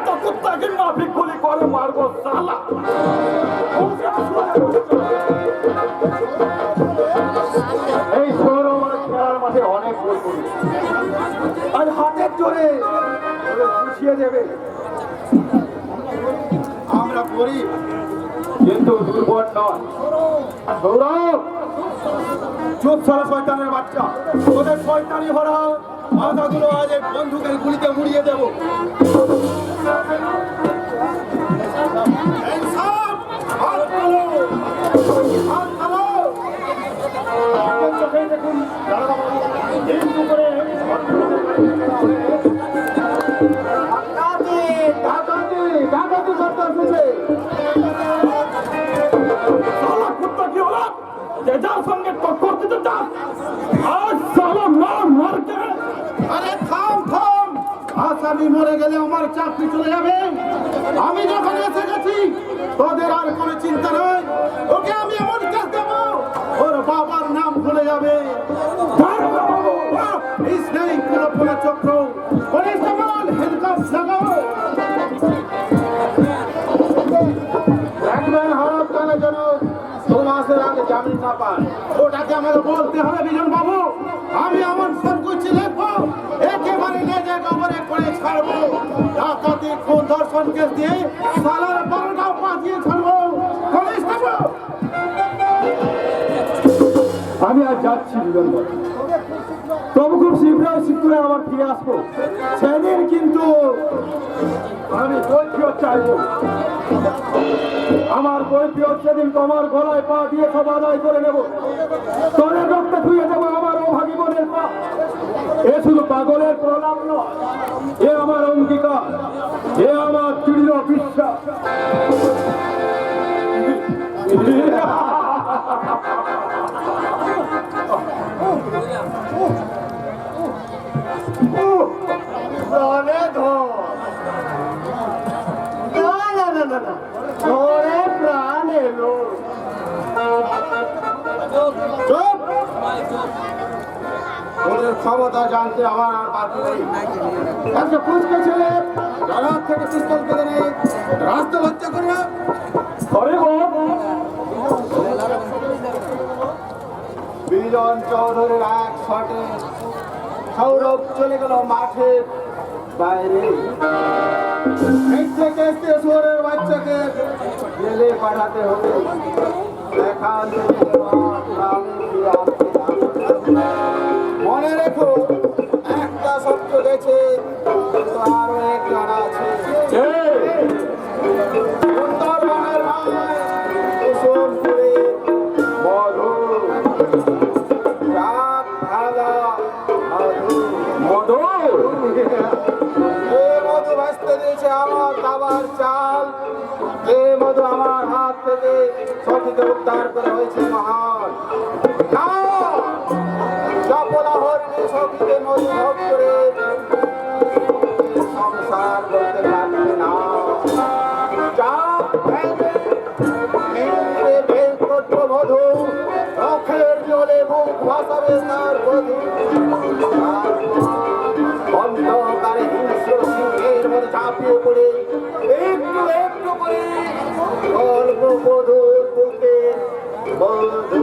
तो कुत्ता की माफी गोली करे मार को साला করে ওদের বুঝিয়ে দেবে। আমরা গরিব কিন্তু দুর্বল নয়। সৌরভ, চুপ ছাড়া শয়তানের বাচ্চা, ওদের শয়তানি ভরা মাথাগুলো আজ এই বন্দুকের গুলিতে উড়িয়ে দেবো। এই সব হাত তোলো, হাত তোলো। আপনার চোখেই দেখুন দারোগাবাবু, দিন দুপুরে ডাকাতি ডাকাতি করতে এসেছে। শালা কুত্তা কি হলো? যে যার সঙ্গে টক্কর দিতে চাস, আজ শালা মারকে আরে থাম থাম, আসামি মরে গেলে আমার চাকরি চলে যাবে। আমি যখন এসে গেছি তোদের আর কোনো চিন্তা নেই। ওকে আমি এমন কেস দেবো ওর বাবার নাম ভুলে যাবে। স্নেহ পুরো পুরো চক্র কনস্টেবল হেলকপ লাগাও। একবার হরফ কানে যেন 2 মাসের আগে জামিন না পান, ওটাকে আমাকে বলতে হবে বিজন বাবু। আমি আমার সব কিছু লিখবো, একেবারে লেজে গোবরে করে ছাড়বো। ডাকাতি খুন ধর্ষণ কেস দিয়ে সালার 12টাও পাঠিয়ে ছাড়বো। কনস্টেবল, আমি আর যাচ্ছি বিজনবাবু, তবু খুব শীঘ্রই আবার ফিরে আসবো। সেদিন কিন্তু আমি কৈফিয়ত চাইবো। আমার কৈফিয়ত সেদিন তোমার গলায় পা দিয়ে সব আদায় করে নেব। তোদের রক্তে ধুয়ে দেবো আমার অভাগী বোনের পা। এ শুধু পাগলের প্রলাপ নয়, এ আমার অঙ্গীকার, এ আমার দৃঢ় বিশ্বাস। ধরে ধর, না না না না, ধরে প্রাণ এলো। চুপ! ওদের ক্ষমতা জানতে আমার আর বাকি নেই। একটা ফুচকে ছেলে জানার থেকে পিস্তল পেতে নেই, রাস্তা লজ্জা করবে। আরে বাবা, বিজন চৌধুরীর এক শটে সৌরভ চলে গেল মাঠের বাইরে। শুয়োরের বাচ্চাকে জেলে পাঠাতে হবে। এখান থেকে গ্রামে ফিরে আসতে হবে। মনে রেখো, একটা সত্য গেছে, কিন্তু আরো একজন আছে। সুন্দরবনের রায়, কুসুমপুরে মধু, রাত ভালা মধু। কে মধু ভাসতে দিয়েছে আমার দাবার চাল, কে মধু আমার হাত থেকে সখীকে উদ্ধার করে হয়েছে মহান। না, চপলা হরিণী সখীকে মধু ভোগ করে সংসার করতে পারবে না। চাপ ভেঙে নিয়ে বের করতো মধু, চোখের জলে মুখ ভাসাবে তার বধূ। অন্ধকারে হিংস্র সিংহের মধ্যে ঝাঁপিয়ে পড়ে একটু একটু করে অল্প বধূর বুকে বধূ।